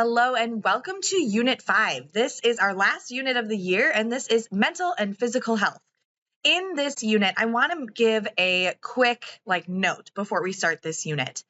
Hello and welcome to Unit 5. This is our last unit of the year, and this is mental and physical health. In this unit, I want to give a quick note before we start this unit.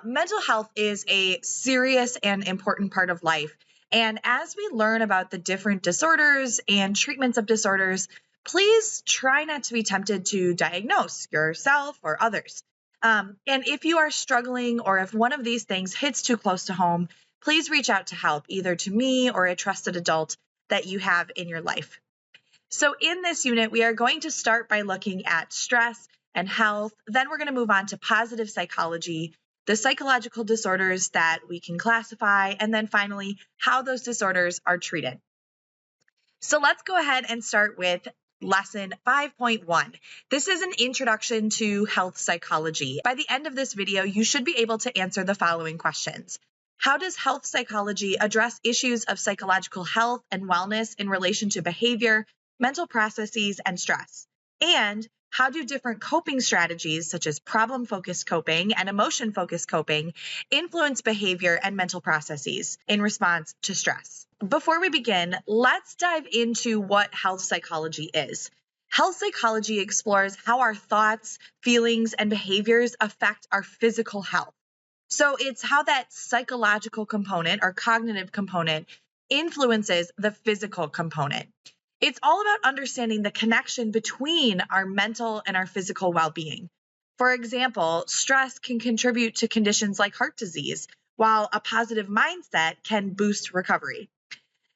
Mental health is a serious and important part of life. And as we learn about the different disorders and treatments of disorders, please try not to be tempted to diagnose yourself or others. And if you are struggling or if one of these things hits too close to home, please reach out to help, either to me or a trusted adult that you have in your life. So in this unit, we are going to start by looking at stress and health. Then we're going to move on to positive psychology, the psychological disorders that we can classify, and then finally, how those disorders are treated. So let's go ahead and start with Lesson 5.1. This is an introduction to health psychology. By the end of this video, you should be able to answer the following questions. How does health psychology address issues of psychological health and wellness in relation to behavior, mental processes, and stress? And how do different coping strategies, such as problem-focused coping and emotion-focused coping, influence behavior and mental processes in response to stress? Before we begin, let's dive into what health psychology is. Health psychology explores how our thoughts, feelings, and behaviors affect our physical health. So it's how that psychological component or cognitive component influences the physical component. It's all about understanding the connection between our mental and our physical well-being. For example, stress can contribute to conditions like heart disease, while a positive mindset can boost recovery.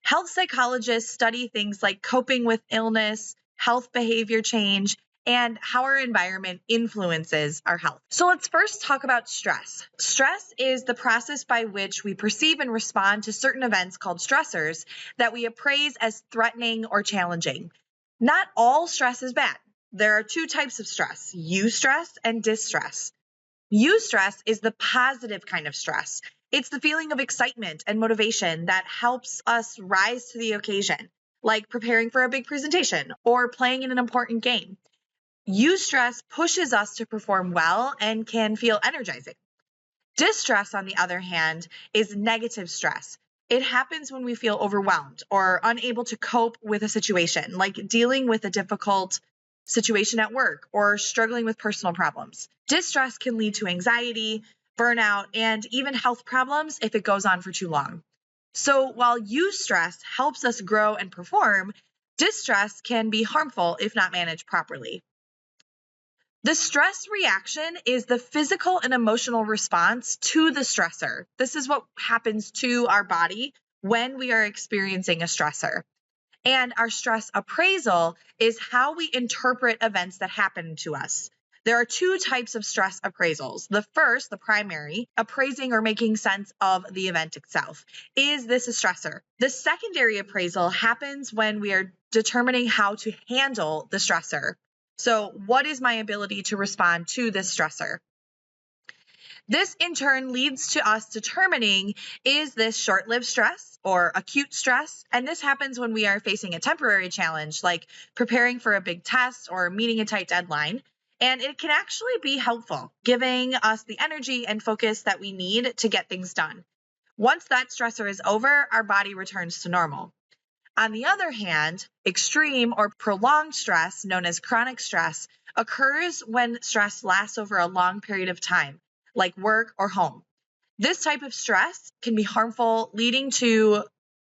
Health psychologists study things like coping with illness, health behavior change, and how our environment influences our health. So let's first talk about stress. Stress is the process by which we perceive and respond to certain events called stressors that we appraise as threatening or challenging. Not all stress is bad. There are two types of stress, eustress and distress. Eustress is the positive kind of stress. It's the feeling of excitement and motivation that helps us rise to the occasion, like preparing for a big presentation or playing in an important game. Eustress pushes us to perform well and can feel energizing. Distress, on the other hand, is negative stress. It happens when we feel overwhelmed or unable to cope with a situation, like dealing with a difficult situation at work or struggling with personal problems. Distress can lead to anxiety, burnout, and even health problems if it goes on for too long. So while eustress helps us grow and perform, distress can be harmful if not managed properly. The stress reaction is the physical and emotional response to the stressor. This is what happens to our body when we are experiencing a stressor. And our stress appraisal is how we interpret events that happen to us. There are two types of stress appraisals. The first, the primary, appraising or making sense of the event itself. Is this a stressor? The secondary appraisal happens when we are determining how to handle the stressor. So what is my ability to respond to this stressor? This in turn leads to us determining, is this short-lived stress or acute stress? And this happens when we are facing a temporary challenge, like preparing for a big test or meeting a tight deadline. And it can actually be helpful, giving us the energy and focus that we need to get things done. Once that stressor is over, our body returns to normal. On the other hand, extreme or prolonged stress, known as chronic stress, occurs when stress lasts over a long period of time, like work or home. This type of stress can be harmful, leading to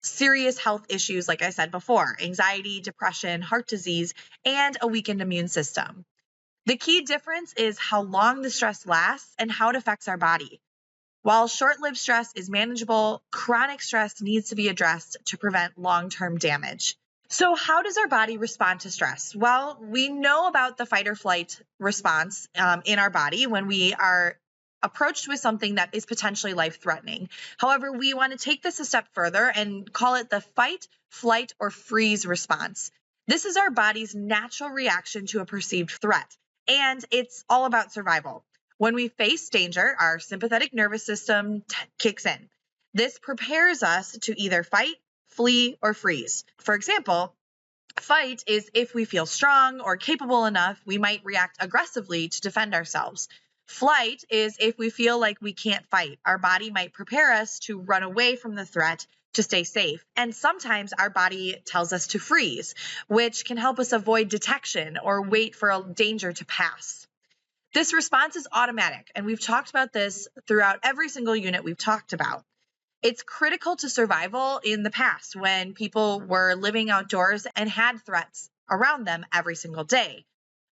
serious health issues, like I said before, anxiety, depression, heart disease, and a weakened immune system. The key difference is how long the stress lasts and how it affects our body. While short-lived stress is manageable, chronic stress needs to be addressed to prevent long-term damage. So how does our body respond to stress? Well, we know about the fight or flight response in our body when we are approached with something that is potentially life-threatening. However, we want to take this a step further and call it the fight, flight, or freeze response. This is our body's natural reaction to a perceived threat, and it's all about survival. When we face danger, our sympathetic nervous system kicks in. This prepares us to either fight, flee, or freeze. For example, fight is if we feel strong or capable enough, we might react aggressively to defend ourselves. Flight is if we feel like we can't fight. Our body might prepare us to run away from the threat to stay safe. And sometimes our body tells us to freeze, which can help us avoid detection or wait for a danger to pass. This response is automatic, and we've talked about this throughout every single unit we've talked about. It's critical to survival in the past when people were living outdoors and had threats around them every single day.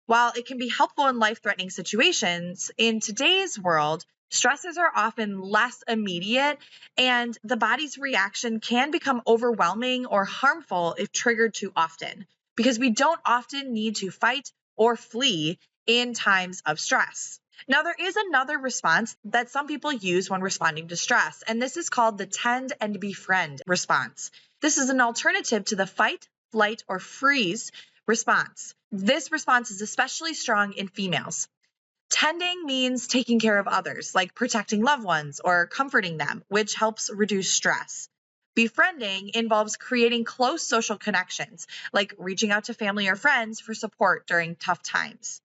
While it can be helpful in life-threatening situations, in today's world, stresses are often less immediate, and the body's reaction can become overwhelming or harmful if triggered too often, because we don't often need to fight or flee in times of stress. Now, there is another response that some people use when responding to stress, and this is called the tend and befriend response. This is an alternative to the fight, flight, or freeze response. This response is especially strong in females. Tending means taking care of others, like protecting loved ones or comforting them, which helps reduce stress. Befriending involves creating close social connections, like reaching out to family or friends for support during tough times.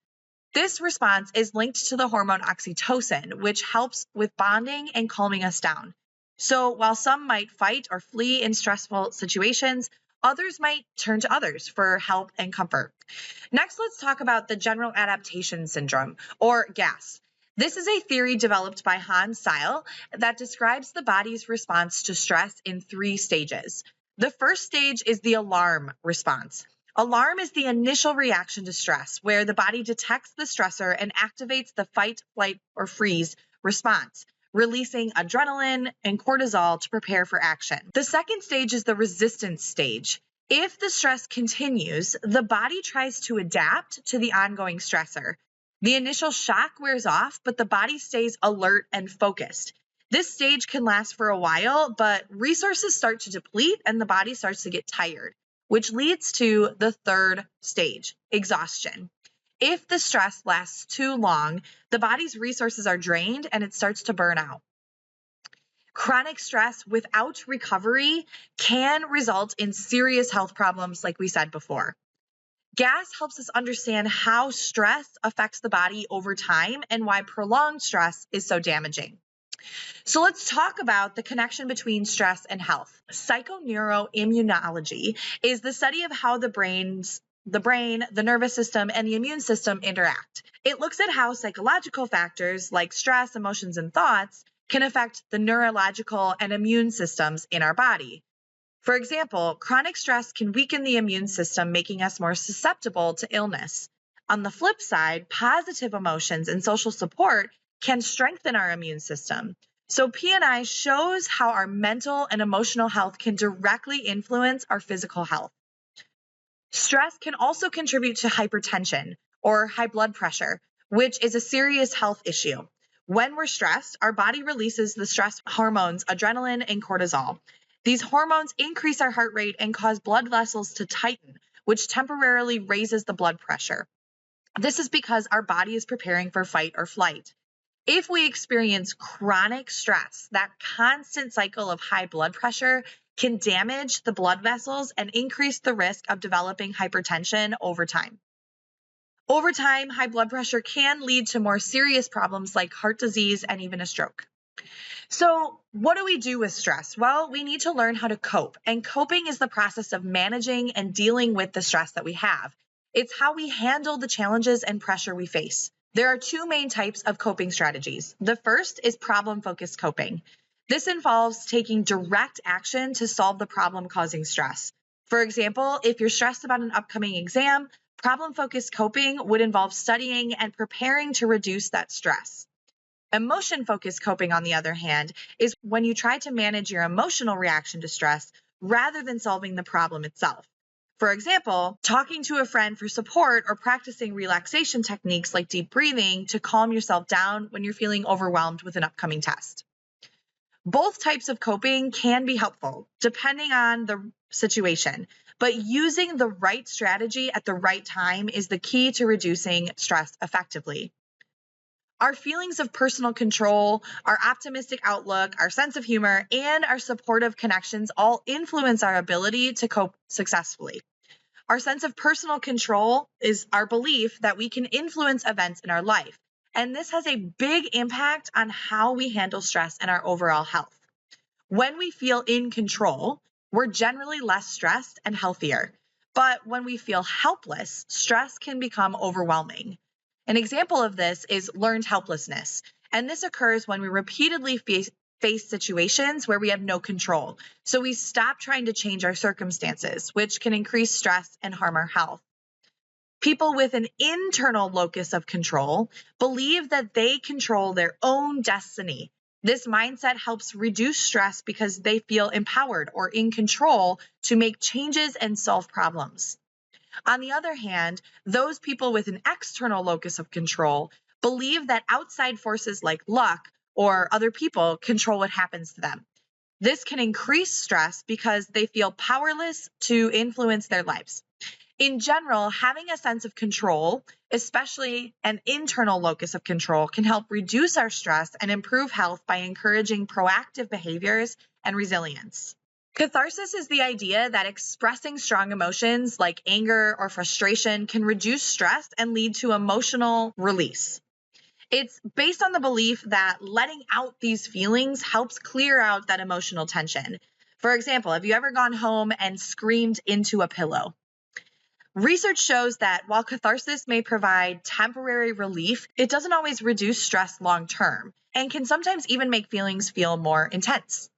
This response is linked to the hormone oxytocin, which helps with bonding and calming us down. So while some might fight or flee in stressful situations, others might turn to others for help and comfort. Next, let's talk about the general adaptation syndrome, or GAS. This is a theory developed by Hans Seil that describes the body's response to stress in 3 stages. The first stage is the alarm response. Alarm is the initial reaction to stress, where the body detects the stressor and activates the fight, flight, or freeze response, releasing adrenaline and cortisol to prepare for action. The second stage is the resistance stage. If the stress continues, the body tries to adapt to the ongoing stressor. The initial shock wears off, but the body stays alert and focused. This stage can last for a while, but resources start to deplete and the body starts to get tired, which leads to the third stage, exhaustion. If the stress lasts too long, the body's resources are drained and it starts to burn out. Chronic stress without recovery can result in serious health problems, like we said before. GAS helps us understand how stress affects the body over time and why prolonged stress is so damaging. So let's talk about the connection between stress and health. Psychoneuroimmunology is the study of how the brain, the nervous system, and the immune system interact. It looks at how psychological factors like stress, emotions, and thoughts can affect the neurological and immune systems in our body. For example, chronic stress can weaken the immune system, making us more susceptible to illness. On the flip side, positive emotions and social support can strengthen our immune system. So P&I shows how our mental and emotional health can directly influence our physical health. Stress can also contribute to hypertension or high blood pressure, which is a serious health issue. When we're stressed, our body releases the stress hormones adrenaline and cortisol. These hormones increase our heart rate and cause blood vessels to tighten, which temporarily raises the blood pressure. This is because our body is preparing for fight or flight. If we experience chronic stress, that constant cycle of high blood pressure can damage the blood vessels and increase the risk of developing hypertension over time. Over time, high blood pressure can lead to more serious problems like heart disease and even a stroke. So, what do we do with stress? Well, we need to learn how to cope, and coping is the process of managing and dealing with the stress that we have. It's how we handle the challenges and pressure we face. There are 2 main types of coping strategies. The first is problem-focused coping. This involves taking direct action to solve the problem causing stress. For example, if you're stressed about an upcoming exam, problem-focused coping would involve studying and preparing to reduce that stress. Emotion-focused coping, on the other hand, is when you try to manage your emotional reaction to stress rather than solving the problem itself. For example, talking to a friend for support or practicing relaxation techniques like deep breathing to calm yourself down when you're feeling overwhelmed with an upcoming test. Both types of coping can be helpful, depending on the situation, but using the right strategy at the right time is the key to reducing stress effectively. Our feelings of personal control, our optimistic outlook, our sense of humor, and our supportive connections all influence our ability to cope successfully. Our sense of personal control is our belief that we can influence events in our life, and this has a big impact on how we handle stress and our overall health. When we feel in control, we're generally less stressed and healthier. But when we feel helpless, stress can become overwhelming. An example of this is learned helplessness. And this occurs when we repeatedly face situations where we have no control. So we stop trying to change our circumstances, which can increase stress and harm our health. People with an internal locus of control believe that they control their own destiny. This mindset helps reduce stress because they feel empowered or in control to make changes and solve problems. On the other hand, those people with an external locus of control believe that outside forces like luck or other people control what happens to them. This can increase stress because they feel powerless to influence their lives. In general, having a sense of control, especially an internal locus of control, can help reduce our stress and improve health by encouraging proactive behaviors and resilience. Catharsis is the idea that expressing strong emotions like anger or frustration can reduce stress and lead to emotional release. It's based on the belief that letting out these feelings helps clear out that emotional tension. For example, have you ever gone home and screamed into a pillow? Research shows that while catharsis may provide temporary relief, it doesn't always reduce stress long term and can sometimes even make feelings feel more intense.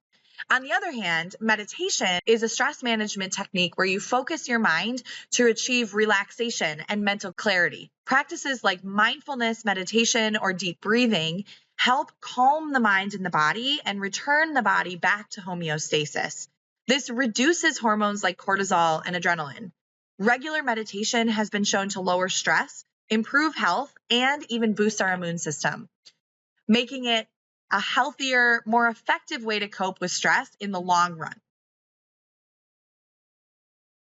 On the other hand, meditation is a stress management technique where you focus your mind to achieve relaxation and mental clarity. Practices like mindfulness meditation or deep breathing help calm the mind and the body and return the body back to homeostasis. This reduces hormones like cortisol and adrenaline. Regular meditation has been shown to lower stress, improve health, and even boost our immune system, making it a healthier, more effective way to cope with stress in the long run.